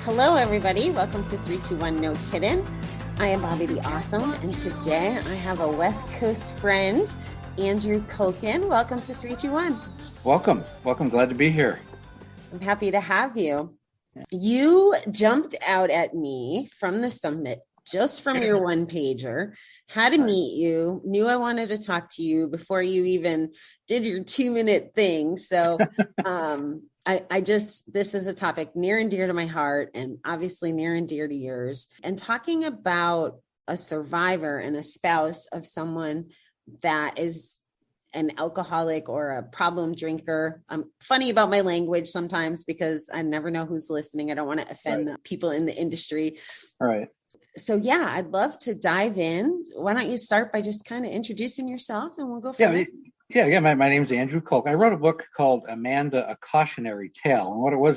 Hello, everybody. Welcome to 321 No Kiddin. I am Bobby the Awesome, and today I have a West Coast friend, Andrew Culkin. Welcome to 321. Welcome. Glad to be here. I'm happy to have you. You jumped out at me from the summit just from your one pager, had to meet you, knew I wanted to talk to you before you even did your 2-minute thing. So this is a topic near and dear to my heart and obviously near and dear to yours. And talking about a survivor and a spouse of someone that is an alcoholic or a problem drinker. I'm funny about my language sometimes because I never know who's listening. I don't want to offend the people in the industry. All right. So yeah, I'd love to dive in. Why don't you start by just kind of introducing yourself and we'll go from there. Yeah. My name's Andrew Culkin. I wrote a book called A Cautionary Tale. And what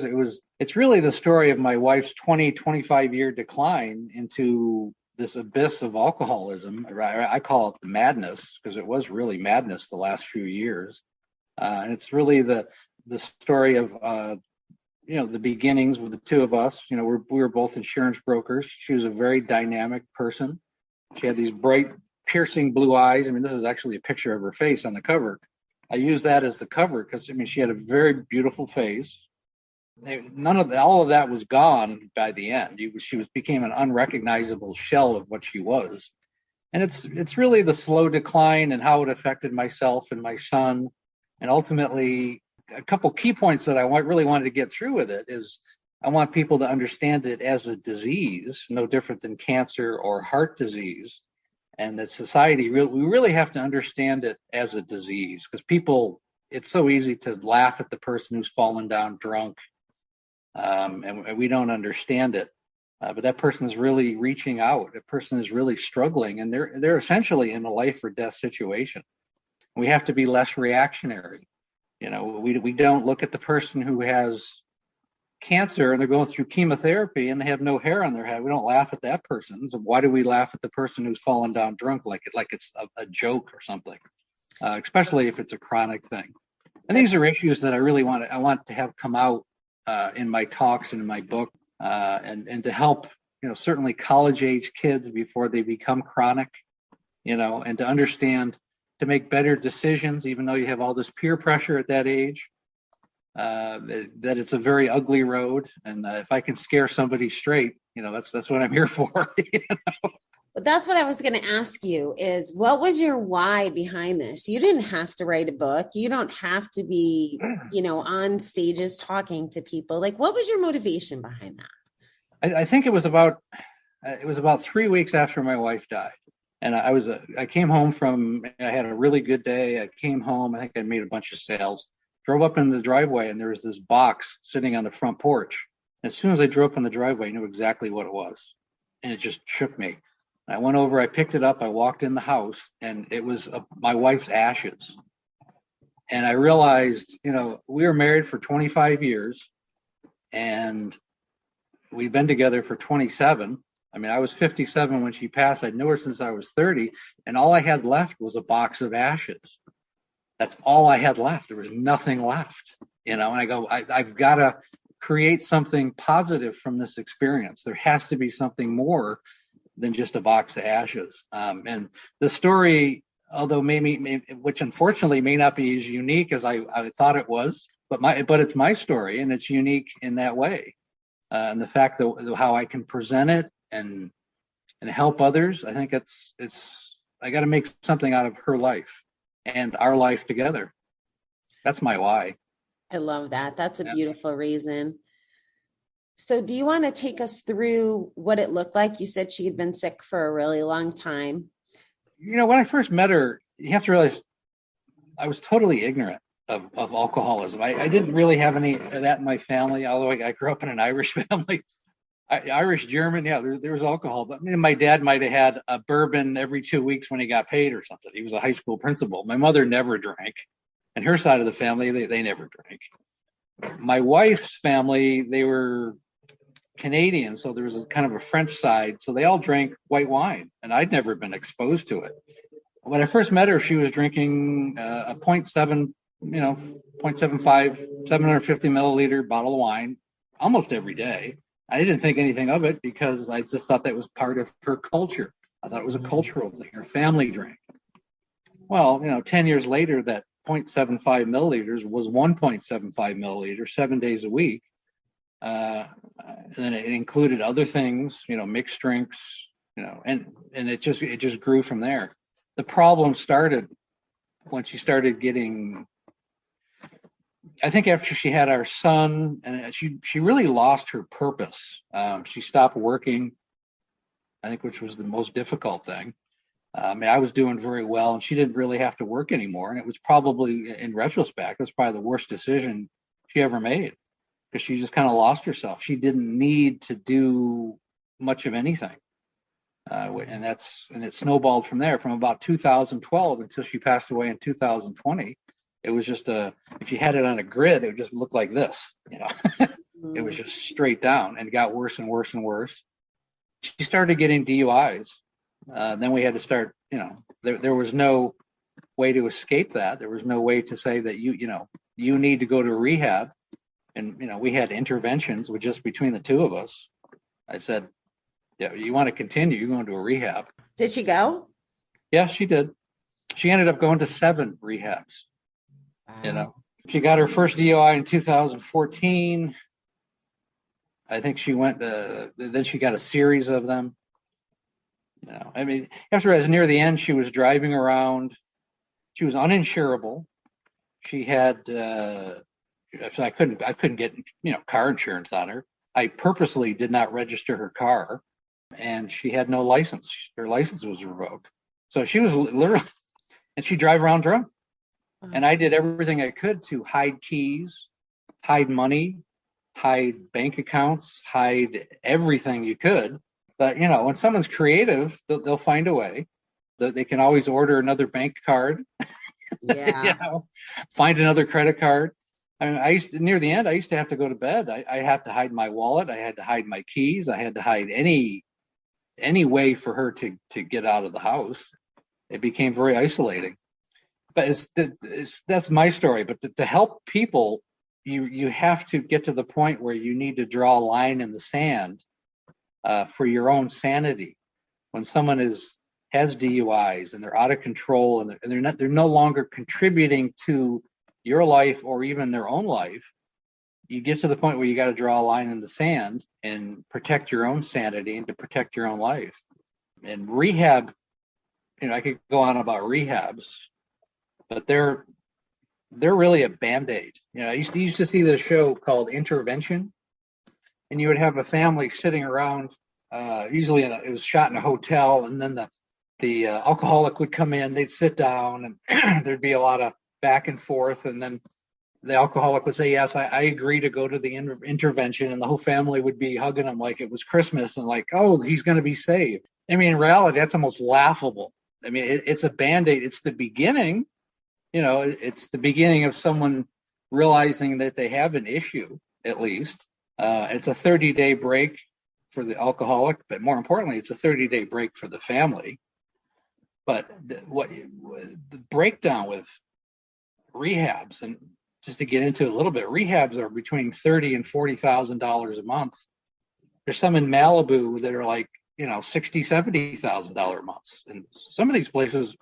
it's really the story of my wife's 25-year decline into this abyss of alcoholism. I call it the madness because it was really madness the last few years. And it's really the story of, the beginnings with the two of us. We were both insurance brokers. She was a very dynamic person. She had these bright, piercing blue eyes. I mean, this is actually a picture of her face on the cover. I use that as the cover because, she had a very beautiful face. All of that was gone by the end. She became an unrecognizable shell of what she was. And it's really the slow decline and how it affected myself and my son. And ultimately, a couple key points that I really wanted to get through with it is I want people to understand it as a disease, no different than cancer or heart disease. And that society, we really have to understand it as a disease because it's so easy to laugh at the person who's fallen down drunk. And we don't understand it, but that person is really reaching out. That person is really struggling, and they're essentially in a life or death situation. We have to be less reactionary. We don't look at the person who has cancer and they're going through chemotherapy and they have no hair on their head. We don't laugh at that person. So why do we laugh at the person who's fallen down drunk like it's a joke or something? Especially if it's a chronic thing. And these are issues that I want to have come out in my talks and in my book, and to help, certainly college age kids before they become chronic, and to understand, to make better decisions, even though you have all this peer pressure at that age, that it's a very ugly road. And if I can scare somebody straight, that's what I'm here for. But that's what I was going to ask you is what was your why behind this? You didn't have to write a book. You don't have to be, on stages talking to people. Like, what was your motivation behind that? I think it was about 3 weeks after my wife died. And I came home I had a really good day. I came home. I think I made a bunch of sales, drove up in the driveway, and there was this box sitting on the front porch. And as soon as I drove up in the driveway, I knew exactly what it was. And it just shook me. I went over, I picked it up, I walked in the house, and it was my wife's ashes. And I realized, we were married for 25 years, and we've been together for 27. I was 57 when she passed. I knew her since I was 30, and all I had left was a box of ashes. That's all I had left. There was nothing left, and I go, I've got to create something positive from this experience. There has to be something more than just a box of ashes. And the story, although which unfortunately may not be as unique as I thought it was, but it's my story and it's unique in that way. And the fact that how I can present it and help others, I think I got to make something out of her life and our life together. That's my why. I love that. That's a beautiful reason. So do you want to take us through what it looked like? You said she had been sick for a really long time. When I first met her, you have to realize I was totally ignorant of alcoholism. I didn't really have any of that in my family, although I grew up in an Irish family. Irish, German, there was alcohol. But my dad might have had a bourbon every 2 weeks when he got paid or something. He was a high school principal. My mother never drank. And her side of the family, they never drank. My wife's family, they were Canadian, so there was a kind of a French side, so they all drank white wine, and I'd never been exposed to it. When I first met her, she was drinking a 0.7, 0.75, 750 milliliter bottle of wine almost every day. I didn't think anything of it because I just thought that was part of her culture. I thought it was a cultural thing. Her family drank. Well, 10 years later, that 0.75 milliliters was 1.75 milliliters 7 days a week. And then it included other things, mixed drinks, and it just grew from there. The problem started when she started getting, I think after she had our son, and she really lost her purpose. She stopped working, I think, which was the most difficult thing. I was doing very well, and she didn't really have to work anymore. And it was probably, in retrospect, it was probably the worst decision she ever made, because she just kind of lost herself. She didn't need to do much of anything. And it snowballed from there, from about 2012 until she passed away in 2020. It was just if you had it on a grid, it would just look like this, It was just straight down, and got worse and worse and worse. She started getting DUIs. Then we had to start, there was no way to escape that. There was no way to say that you need to go to rehab. And, we had interventions with just between the two of us. I said, yeah, you want to continue, you're going to a rehab. Did she go? Yeah, she did. She ended up going to 7 rehabs. Wow. She got her first DUI in 2014. I think she went, then she got a series of them. After, near the end, she was driving around. She was uninsurable. She had, so I couldn't get, car insurance on her. I purposely did not register her car, and she had no license. Her license was revoked. So she was literally, and she'd drive around drunk. And I did everything I could to hide keys, hide money, hide bank accounts, hide everything you could. But, when someone's creative, they'll find a way. They can always order another bank card, Yeah. Find another credit card. Near the end, I used to have to go to bed. I had to hide my wallet. I had to hide my keys. I had to hide any way for her to get out of the house. It became very isolating. But that's my story. But to help people, you have to get to the point where you need to draw a line in the sand for your own sanity. When someone has DUIs and they're out of control and they're no longer contributing to your life or even their own life, you get to the point where you got to draw a line in the sand and protect your own sanity and to protect your own life. And rehab, I could go on about rehabs, but they're really a Band-Aid. I used to see this show called Intervention, and you would have a family sitting around, usually it was shot in a hotel, and then the alcoholic would come in, they'd sit down, and there'd be a lot of back and forth, and then the alcoholic would say, yes, I agree to go to the intervention, and the whole family would be hugging him like it was Christmas and like, oh, he's going to be saved. In reality, that's almost laughable. It's a Band-Aid. It's the beginning. It's the beginning of someone realizing that they have an issue, at least. It's a 30-day break for the alcoholic, but more importantly, it's a 30-day break for the family. But the breakdown with rehabs, and just to get into it a little bit, rehabs are between $30,000 and $40,000 a month. There's some in Malibu that are like, $60,000, $70,000 months. And some of these places,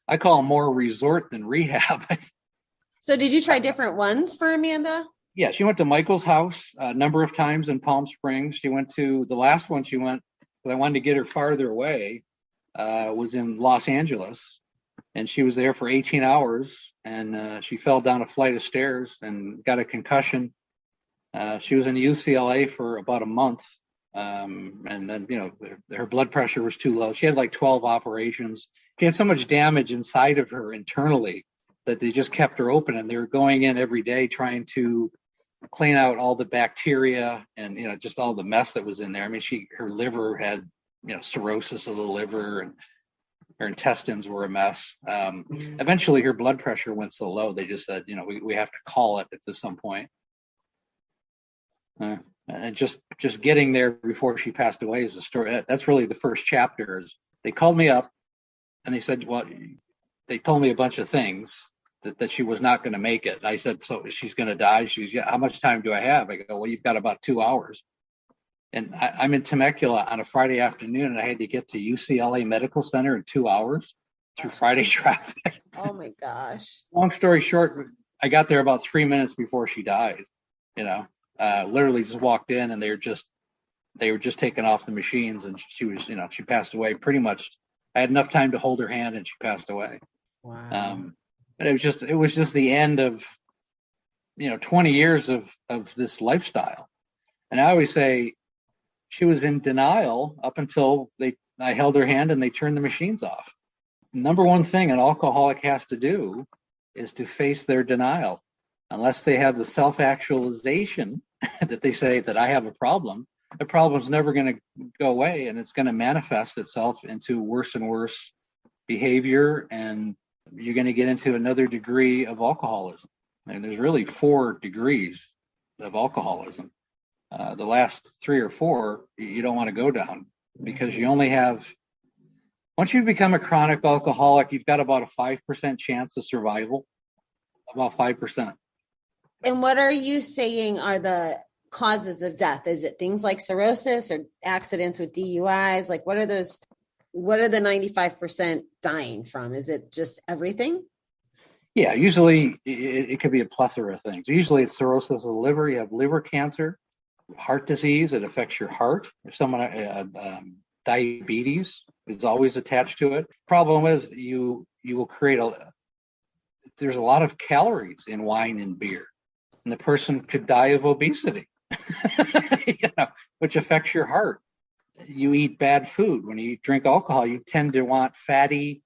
I call them more resort than rehab. So did you try different ones for Amanda? Yeah, she went to Michael's house a number of times in Palm Springs. She went to the last one she went, because I wanted to get her farther away, was in Los Angeles. And she was there for 18 hours, and she fell down a flight of stairs and got a concussion. She was in UCLA for about a month. And then, her blood pressure was too low. She had like 12 operations. She had so much damage inside of her internally that they just kept her open, and they were going in every day trying to clean out all the bacteria and, just all the mess that was in there. Her liver had, cirrhosis of the liver, and her intestines were a mess. Eventually her blood pressure went so low, they just said, we have to call it at some point. And just getting there before she passed away is a story. That's really the first chapter. Is they called me up and they said, well, they told me a bunch of things that she was not going to make it. And I said, so she's going to die? She was, yeah. How much time do I have? I go, well, you've got about 2 hours. And I'm in Temecula on a Friday afternoon, and I had to get to UCLA Medical Center in 2 hours through Friday traffic. Oh my gosh. Long story short, I got there about 3 minutes before she died. Literally just walked in, and they were just taking off the machines, and she passed away pretty much. I had enough time to hold her hand, and she passed away. Wow. But it was just the end of 20 years of this lifestyle. And I always say she was in denial up until I held her hand and they turned the machines off. Number one thing an alcoholic has to do is to face their denial. Unless they have the self-actualization that they say that I have a problem, the problem's never going to go away, and it's going to manifest itself into worse and worse behavior, and you're going to get into another degree of alcoholism. And there's really 4 degrees of alcoholism. The last 3 or 4, you don't want to go down, because you only have, once you become a chronic alcoholic, you've got about a 5% chance of survival, about 5%. And what are you saying are the causes of death? Is it things like cirrhosis or accidents with DUIs? Like, what are the 95% dying from? Is it just everything? Yeah, usually it could be a plethora of things. Usually it's cirrhosis of the liver. You have liver cancer, heart disease. It affects your heart. If someone diabetes is always attached to it. Problem is you will create there's a lot of calories in wine and beer, and the person could die of obesity, which affects your heart. You eat bad food. When you drink alcohol, you tend to want fatty,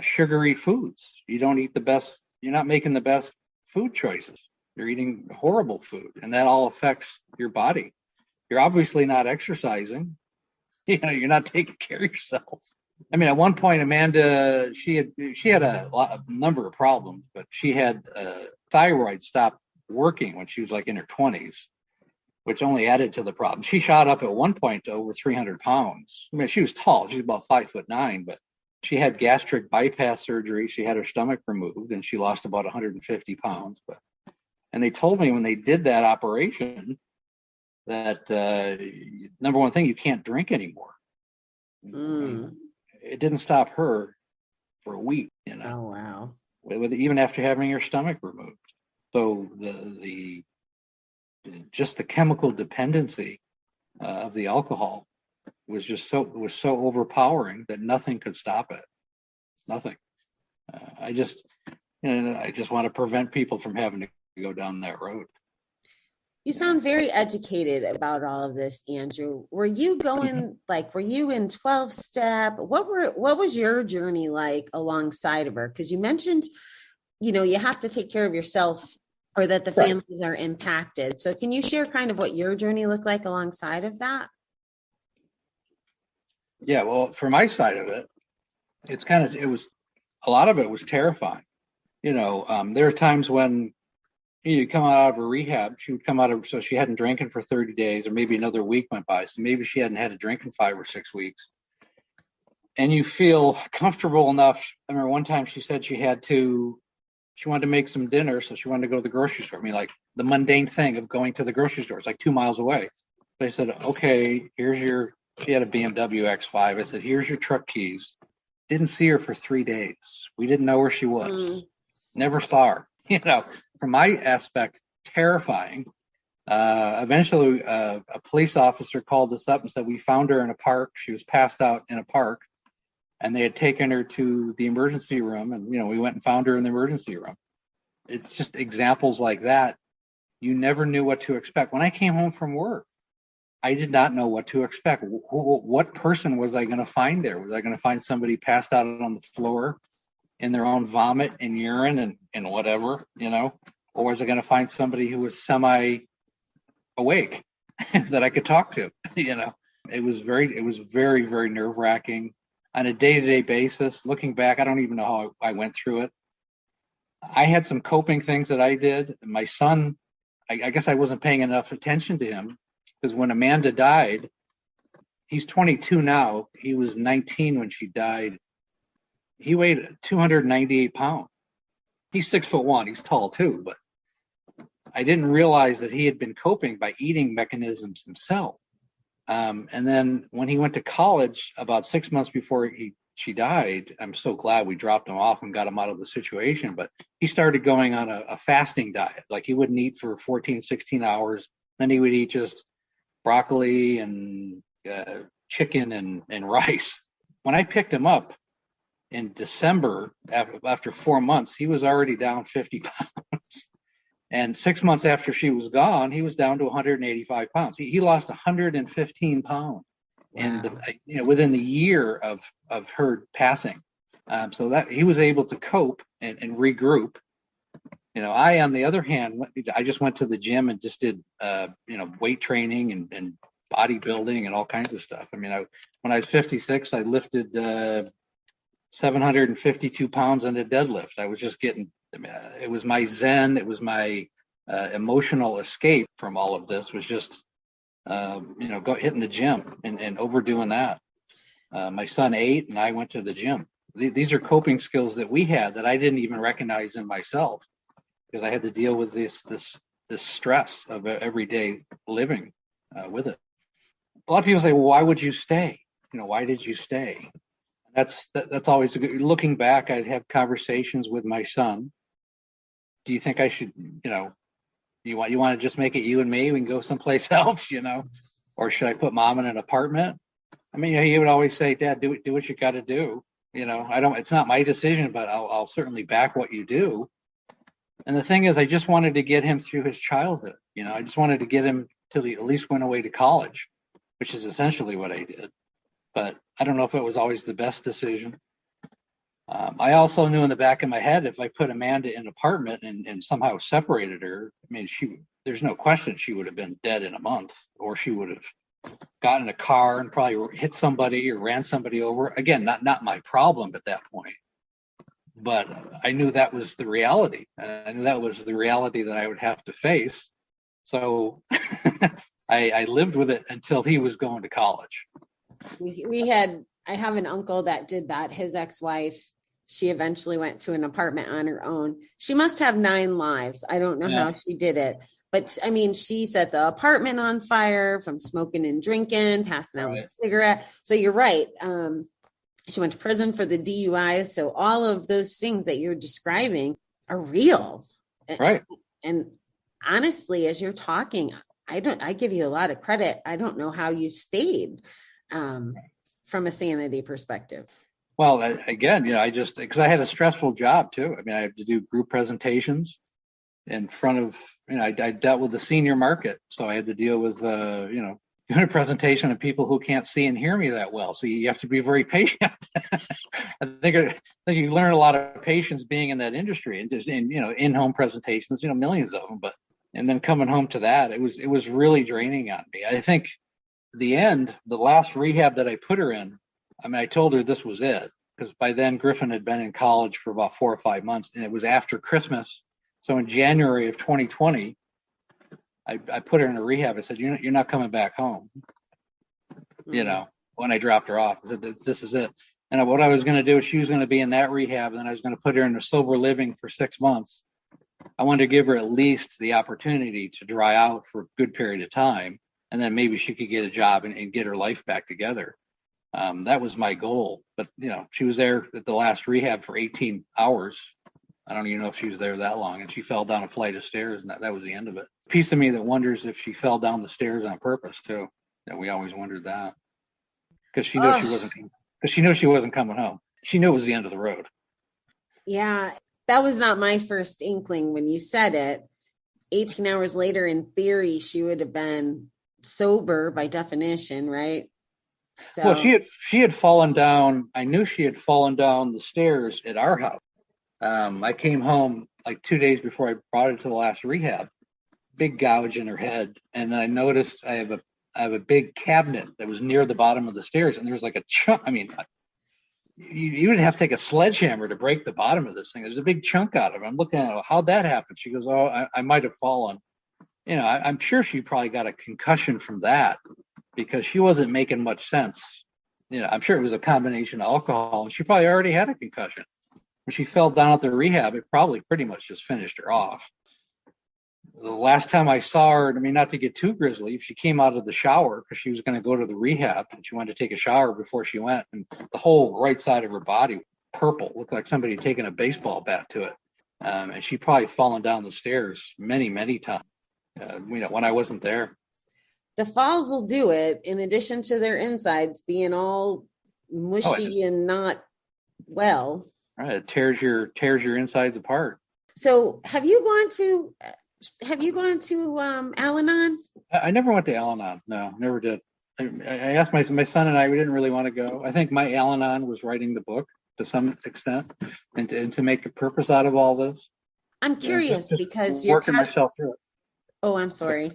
sugary foods. You don't eat the best. You're not making the best food choices. You're eating horrible food, and that all affects your body. You're obviously not exercising. You're not taking care of yourself. I mean, at one point, Amanda, she had a number of problems, but she had thyroid stop working when she was like in her 20s, which only added to the problem. She shot up at one point to over 300 pounds. I mean, she was tall. She's about 5'9", but she had gastric bypass surgery. She had her stomach removed, and she lost about 150 pounds. And they told me when they did that operation that number one thing, you can't drink anymore. It didn't stop her for a week, Oh, wow. Even after having her stomach removed. So just the chemical dependency of the alcohol was so overpowering that nothing could stop it. Nothing. I just want to prevent people from having to go down that road. You sound very educated about all of this, Andrew. Were you going were you in 12-step? What was your journey like alongside of her? Because you mentioned, you have to take care of yourself, or that the families are impacted. So can you share kind of what your journey looked like alongside of that? Yeah, well, for my side of it, a lot of it was terrifying. There are times when you come out of a rehab, so she hadn't drinking for 30 days, or maybe another week went by. So maybe she hadn't had a drink in 5 or 6 weeks. And you feel comfortable enough. I remember one time she said she wanted to make some dinner, so she wanted to go to the grocery store. I mean, like the mundane thing of going to the grocery store. It's like 2 miles away. So I said, okay, she had a BMW X5. I said, here's your truck keys. Didn't see her for 3 days. We didn't know where she was. Never saw her. From my aspect, terrifying. Eventually, a police officer called us up and said we found her in a park. She was passed out in a park, and they had taken her to the emergency room. And, we went and found her in the emergency room. It's just examples like that. You never knew what to expect. When I came home from work, I did not know what to expect. What person was I going to find there? Was I going to find somebody passed out on the floor in their own vomit and urine and whatever, or was I going to find somebody who was semi-awake that I could talk to? It was very, very nerve-wracking on a day-to-day basis. Looking back, I don't even know how I went through it. I had some coping things that I did. My son, I guess I wasn't paying enough attention to him, because when Amanda died, he's 22 now. He was 19 when she died. He weighed 298 pounds. He's 6'1". He's tall too, but I didn't realize that he had been coping by eating mechanisms himself. And then when he went to college, about 6 months before she died, I'm so glad we dropped him off and got him out of the situation. But he started going on a fasting diet. Like he wouldn't eat for 14, 16 hours. Then he would eat just broccoli and chicken and rice. When I picked him up in December, after 4 months, he was already down 50 pounds. And 6 months after she was gone, he was down to 185 pounds. He lost 115 pounds. Wow. And within the year of her passing. So that he was able to cope and regroup. I, on the other hand, I just went to the gym and just did, weight training and bodybuilding and all kinds of stuff. I mean, when I was 56, I lifted 752 pounds on a deadlift. I was just getting, it was my zen. It was my emotional escape from all of this was just, hitting the gym and overdoing that. My son ate and I went to the gym. These are coping skills that we had that I didn't even recognize in myself because I had to deal with this stress of everyday living with it. A lot of people say, well, why would you stay? Why did you stay? That's always a good, looking back, I'd have conversations with my son. Do you think I should, you want to just make it you and me? We can go someplace else, or should I put mom in an apartment? I mean, he would always say, Dad, do what you got to do. It's not my decision, but I'll certainly back what you do. And the thing is, I just wanted to get him through his childhood. I just wanted to get him till he at least went away to college, which is essentially what I did. But I don't know if it was always the best decision. I also knew in the back of my head, if I put Amanda in an apartment and somehow separated her, I mean, there's no question she would have been dead in a month, or she would have gotten in a car and probably hit somebody or ran somebody over. Again, not my problem at that point. But I knew that was the reality. I knew that was the reality that I would have to face. So I lived with it until he was going to college. I have an uncle that did that. His ex-wife, she eventually went to an apartment on her own. She must have 9 lives. I don't know how she did it. But I mean, she set the apartment on fire from smoking and drinking, passing out with a cigarette. So you're right. She went to prison for the DUIs. So all of those things that you're describing are real. Right. And honestly, as you're talking, I give you a lot of credit. I don't know how you stayed from a sanity perspective. Well, again, because I had a stressful job too. I mean, I had to do group presentations in front of, I dealt with the senior market. So I had to deal with, doing a presentation of people who can't see and hear me that well. So you have to be very patient. I think you learn a lot of patience being in that industry and just in-home presentations, millions of them. And then coming home to that, it was really draining on me. I think the last rehab that I put her in, I mean, I told her this was it, because by then Griffin had been in college for about 4 or 5 months, and it was after Christmas. So in January of 2020, I put her in a rehab. I said, you're not coming back home. When I dropped her off, I said, this is it. And what I was going to do is she was going to be in that rehab, and then I was going to put her in a sober living for 6 months. I wanted to give her at least the opportunity to dry out for a good period of time, and then maybe she could get a job and get her life back together. That was my goal. But, she was there at the last rehab for 18 hours. I don't even know if she was there that long. And she fell down a flight of stairs, and that was the end of it. A piece of me that wonders if she fell down the stairs on purpose, too. We always wondered that. Because she knew she wasn't coming home. She knew it was the end of the road. Yeah, that was not my first inkling when you said it. 18 hours later, in theory, she would have been sober by definition, right? So, well, she had fallen down. I knew she had fallen down the stairs at our house. I came home like 2 days before I brought her to the last rehab. Big gouge in her head, and then I noticed I have a big cabinet that was near the bottom of the stairs, and there was like a chunk. I mean, you would have to take a sledgehammer to break the bottom of this thing. There's a big chunk out of it. I'm looking at it, how'd that happen? She goes, oh, I might have fallen. I'm sure she probably got a concussion from that because she wasn't making much sense. I'm sure it was a combination of alcohol, and she probably already had a concussion. When she fell down at the rehab, it probably pretty much just finished her off. The last time I saw her, I mean, not to get too grisly, she came out of the shower because she was going to go to the rehab and she wanted to take a shower before she went. And the whole right side of her body, purple, looked like somebody had taken a baseball bat to it. And she'd probably fallen down the stairs many, many times, when I wasn't there. The falls will do it, in addition to their insides being all mushy and not well. Right, it tears your insides apart. So have you gone to Al-Anon? I never went to Al-Anon. No, never did. I asked my son and I, we didn't really want to go. I think my Al-Anon was writing the book to some extent, and to make a purpose out of all this. I'm curious just because you're working myself through it. Oh, I'm sorry.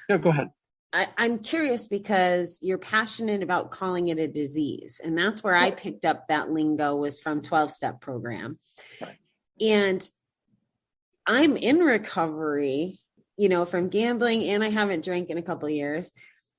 No, go ahead. I'm curious because you're passionate about calling it a disease. And that's where I picked up that lingo, was from 12-step program. Right. And I'm in recovery, from gambling, and I haven't drank in a couple of years.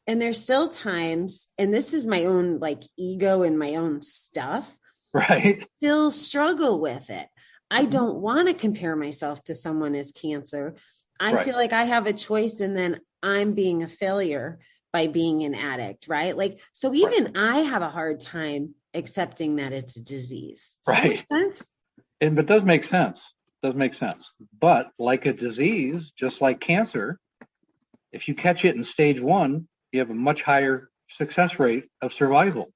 And there's still times, and this is my own ego and my own stuff. Right. I still struggle with it. I don't want to compare myself to someone as cancer. I feel like I have a choice, and then I'm being a failure by being an addict, right? So even I have a hard time accepting that it's a disease. Does that make sense? It does make sense. Does make sense. But like a disease, just like cancer, if you catch it in stage 1, you have a much higher success rate of survival.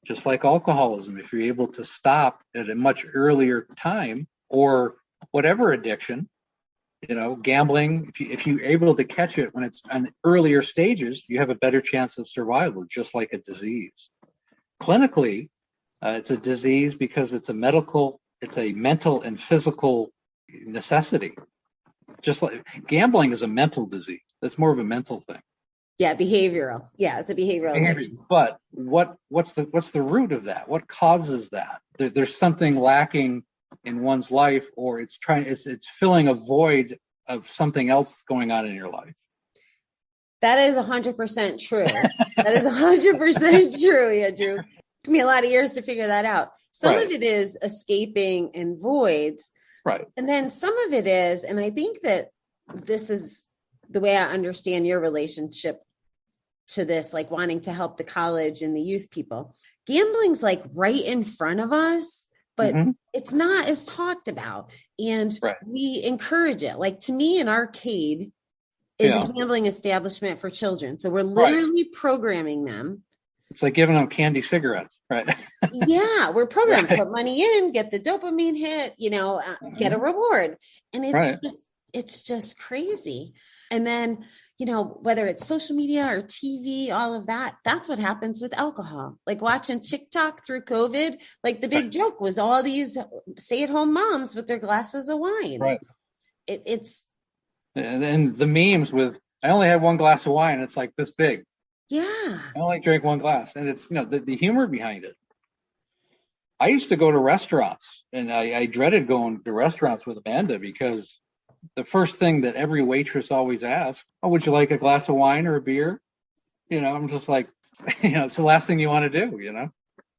Just like alcoholism, if you're able to stop at a much earlier time, or whatever addiction, gambling, if you're able to catch it when it's on earlier stages, you have a better chance of survival, just like a disease. Clinically, it's a disease because it's a mental and physical necessity. Just like gambling is a mental disease. That's more of a mental thing. Yeah, behavioral. Yeah, it's a behavioral addiction. But what's the root of that? What causes that? There's something lacking in one's life, or it's filling a void of something else going on in your life. That is 100% true. That is 100% true, Andrew. It took me a lot of years to figure that out. Some of it is escaping and voids. Right. And then some of it is, and I think that this is the way I understand your relationship to this, wanting to help the college and the youth people. Gambling's right in front of us, but it's not as talked about. And we encourage it. To me, an arcade is a gambling establishment for children. So we're literally programming them. It's like giving them candy cigarettes, right? Yeah, we're programmed. Put money in, get the dopamine hit, get a reward. And it's just crazy. And then, whether it's social media or TV, all of that, that's what happens with alcohol. Watching TikTok through COVID, the big joke was all these stay-at-home moms with their glasses of wine. Right. It's. And then the memes with, I only had one glass of wine. It's like this big. Yeah. I only drank one glass. And it's, the humor behind it. I used to go to restaurants, and I dreaded going to restaurants with Amanda because the first thing that every waitress always asks, would you like a glass of wine or a beer? I'm just like, it's the last thing you want to do,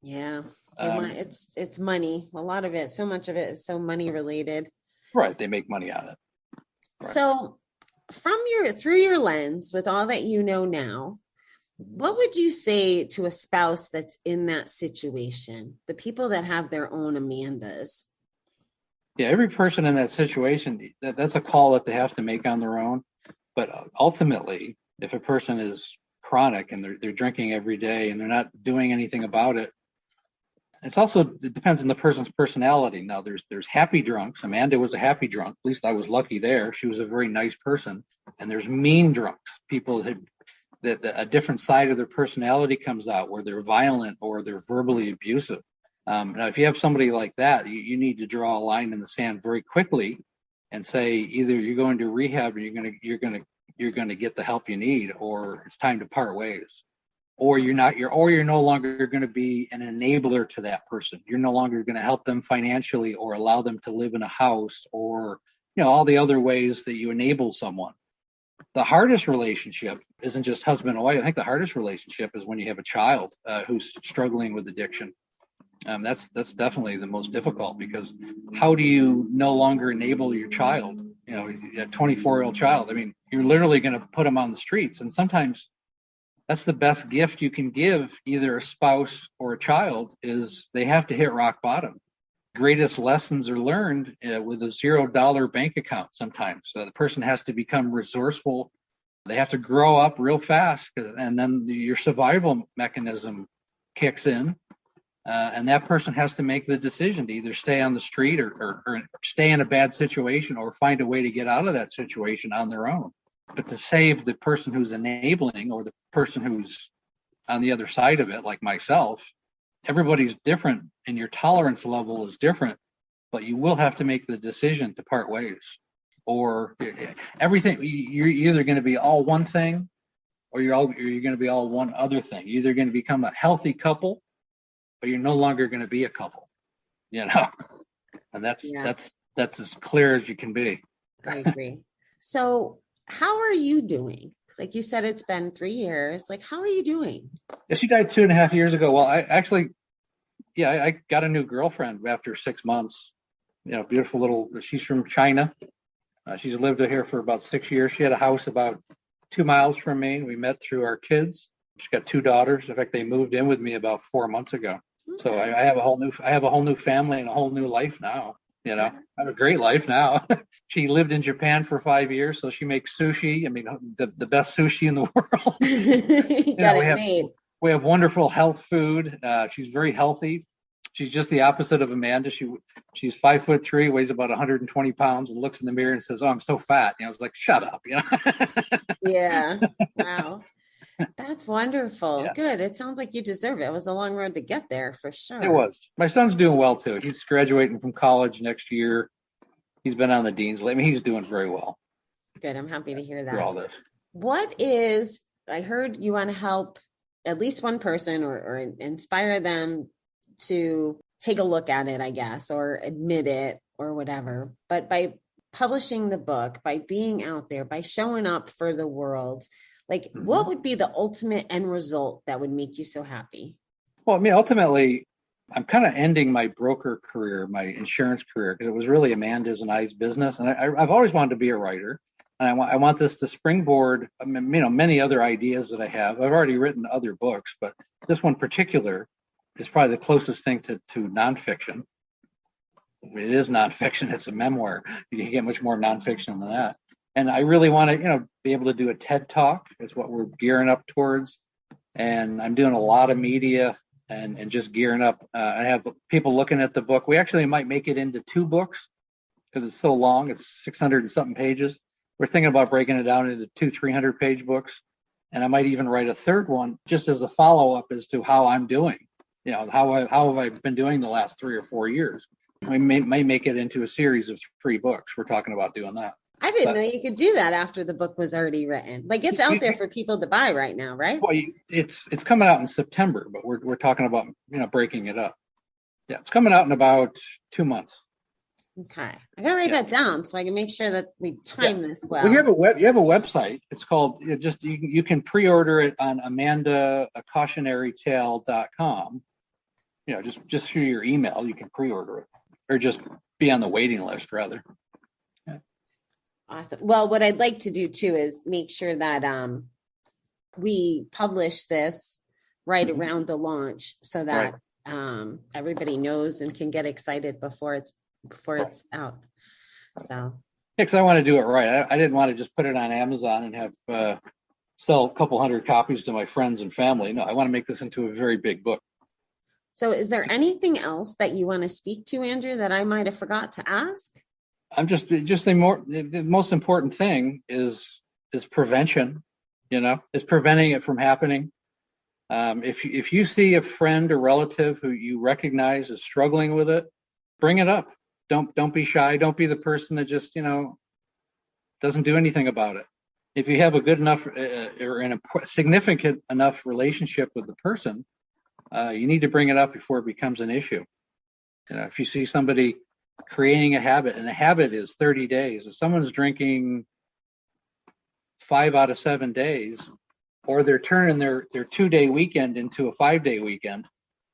Yeah. It's money. A lot of it, so much of it is so money related. Right. They make money on it. Right. So through your lens, with all that you know now, what would you say to a spouse that's in that situation? The people that have their own Amandas? Yeah, every person in that situation, that's a call that they have to make on their own. But ultimately, if a person is chronic and they're drinking every day and they're not doing anything about it, it depends on the person's personality. Now, there's happy drunks. Amanda was a happy drunk. At least I was lucky there. She was a very nice person. And there's mean drunks, people that a different side of their personality comes out, where they're violent or they're verbally abusive. Now, if you have somebody like that, you need to draw a line in the sand very quickly and say either you're going to rehab and you're going to get the help you need, or it's time to part ways. Or you're no longer going to be an enabler to that person. You're no longer going to help them financially or allow them to live in a house, or all the other ways that you enable someone. The hardest relationship isn't just husband and wife. I think the hardest relationship is when you have a child who's struggling with addiction. That's definitely the most difficult, because how do you no longer enable your child? a 24-year-old child. I mean, you're literally going to put them on the streets. And sometimes that's the best gift you can give either a spouse or a child, is they have to hit rock bottom. Greatest lessons are learned with a $0 bank account sometimes. So the person has to become resourceful. They have to grow up real fast, and then your survival mechanism kicks in. And that person has to make the decision to either stay on the street or stay in a bad situation or find a way to get out of that situation on their own. But to save the person who's enabling or the person who's on the other side of it, like myself, everybody's different and your tolerance level is different, but you will have to make the decision to part ways. Or everything, you're either going to be all one thing or you're going to be all one other thing. You're either going to become a healthy couple or you're no longer going to be a couple, and that's as clear as you can be. I agree. So how are you doing? Like you said, it's been 3 years. Like, how are you doing? Yeah, she died 2.5 years ago. Well, I got a new girlfriend after 6 months. Beautiful she's from China. She's lived here for about 6 years. She had a house about 2 miles from me. We met through our kids. She's got 2 daughters. In fact, they moved in with me about 4 months ago. Okay. So I have a whole new family and a whole new life now. I have a great life now. She lived in Japan for 5 years, so she makes sushi. I mean, the best sushi in the world. You got it made. We have wonderful health food. She's very healthy. She's just the opposite of Amanda. She's 5'3", weighs about 120 pounds, and looks in the mirror and says, "Oh, I'm so fat." I was like, "Shut up," Yeah. Wow. That's wonderful. Yeah. Good. It sounds like you deserve it. It was a long road to get there for sure. It was. My son's doing well too. He's graduating from college next year. He's been on the dean's list. I mean, he's doing very well. Good. I'm happy to hear that. Through all this. I heard you want to help at least one person or inspire them to take a look at it, I guess, or admit it or whatever. But by publishing the book, by being out there, by showing up for the world, what would be the ultimate end result that would make you so happy? Well, I mean, ultimately, I'm kind of ending my broker career, my insurance career, because it was really Amanda's and I's business. And I've always wanted to be a writer. And I want this to springboard, many other ideas that I have. I've already written other books, but this one in particular is probably the closest thing to nonfiction. It is nonfiction. It's a memoir. You can get much more nonfiction than that. And I really want to, be able to do a TED Talk. Is what we're gearing up towards. And I'm doing a lot of media and just gearing up. I have people looking at the book. We actually might make it into 2 books because it's so long. It's 600 and something pages. We're thinking about breaking it down into 200-300-page books. And I might even write a third one just as a follow-up as to how I'm doing. How have I been doing the last 3 or 4 years? We may make it into a series of 3 books. We're talking about doing that. I didn't know you could do that after the book was already written. It's out there for people to buy right now, right? Well, it's coming out in September, but we're talking about breaking it up. Yeah, it's coming out in about 2 months. Okay, I gotta write that down so I can make sure that we time this well. Well, you have a website. It's called you can pre-order it on A Cautionary Tale.com. Just through your email, you can pre-order it, or just be on the waiting list rather. Awesome. Well, what I'd like to do too is make sure that we publish this right around the launch so that everybody knows and can get excited before it's out. So. Because I want to do it right. I didn't want to just put it on Amazon and have sell a couple hundred copies to my friends and family. No, I want to make this into a very big book. So is there anything else that you want to speak to, Andrew, that I might have forgot to ask? I'm just the most important thing is prevention. Is preventing it from happening. If you see a friend or relative who you recognize is struggling with it, bring it up. Don't be shy. Don't be the person that just doesn't do anything about it. If you have a good enough or in a significant enough relationship with the person, you need to bring it up before it becomes an issue. If you see somebody creating a habit, and a habit is 30 days. If someone's drinking 5 out of 7 days, or they're turning their 2-day weekend into a 5-day weekend,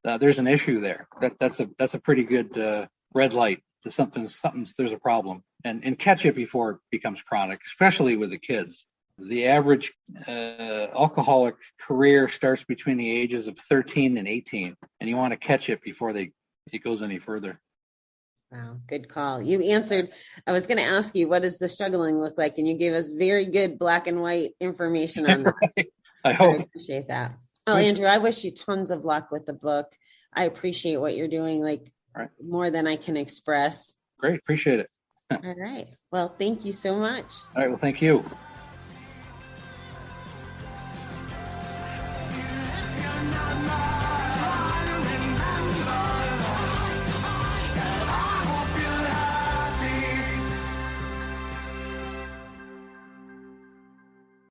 there's an issue there. That's a pretty good red light to something. There's a problem. and catch it before it becomes chronic, especially with the kids. The average alcoholic career starts between the ages of 13 and 18, and you want to catch it before it goes any further. Wow, good call. You answered. I was going to ask you, what does the struggling look like? And you gave us very good black and white information on that. Right. I hope. I appreciate that. Well, Andrew, I wish you tons of luck with the book. I appreciate what you're doing, like more than I can express. Great. Appreciate it. All right. Well, thank you so much. All right. Well, thank you. If you're not